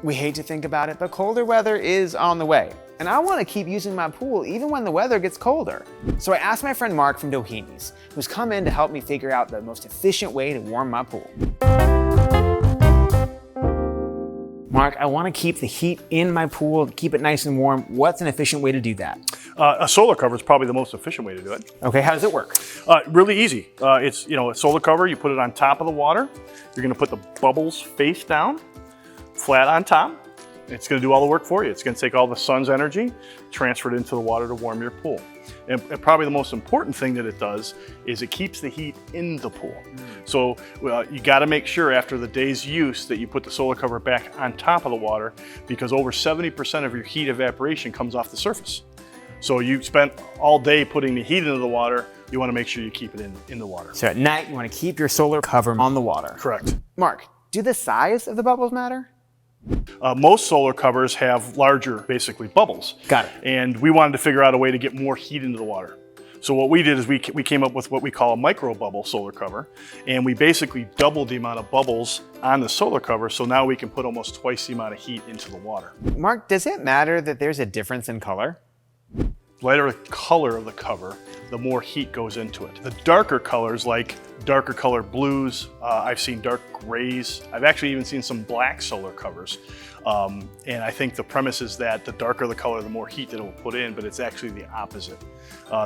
We hate to think about it, but colder weather is on the way. And I want to keep using my pool even when the weather gets colder. So I asked my friend Mark from Doheny's, who's come in to help me figure out the most efficient way to warm my pool. Mark, I want to keep the heat in my pool, keep it nice and warm. What's an efficient way to do that? A solar cover is probably the most efficient way to do it. Okay, how does it work? Really easy. It's, a solar cover, you put it on top of the water. You're gonna put the bubbles face down, flat on top. It's gonna do all the work for you. It's gonna take all the sun's energy, transfer it into the water to warm your pool. And probably the most important thing that it does is it keeps the heat in the pool. So you gotta make sure after the day's use that you put the solar cover back on top of the water, because over 70% of your heat evaporation comes off the surface. So you spent all day putting the heat into the water, you wanna make sure you keep it in the water. So at night, you wanna keep your solar cover on the water. Correct. Mark, do the size of the bubbles matter? Most solar covers have larger, basically, bubbles. Got it. And we wanted to figure out a way to get more heat into the water. So what we did is we came up with what we call a micro bubble solar cover, and we basically doubled the amount of bubbles on the solar cover, so now we can put almost twice the amount of heat into the water. Mark, does it matter that there's a difference in color? The lighter the color of the cover, the more heat goes into it. The darker colors, like darker color blues, I've seen dark grays. I've actually even seen some black solar covers. And I think the premise is that the darker the color, the more heat that it will put in, but it's actually the opposite.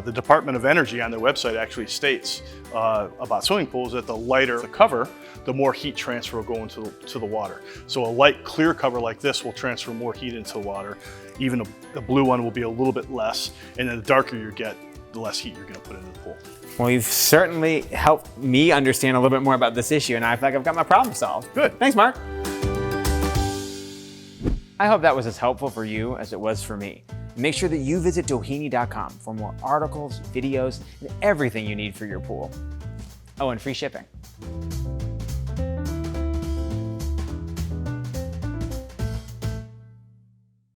The Department of Energy on their website actually states about swimming pools that the lighter the cover, the more heat transfer will go into the water. So a light clear cover like this will transfer more heat into the water. Even the blue one will be a little bit less, and then the darker you get, the less heat you're gonna put into the pool. Well, you've certainly helped me understand a little bit more about this issue, and I feel like I've got my problem solved. Good. Thanks, Mark. I hope that was as helpful for you as it was for me. Make sure that you visit Doheny.com for more articles, videos, and everything you need for your pool. Oh, and free shipping.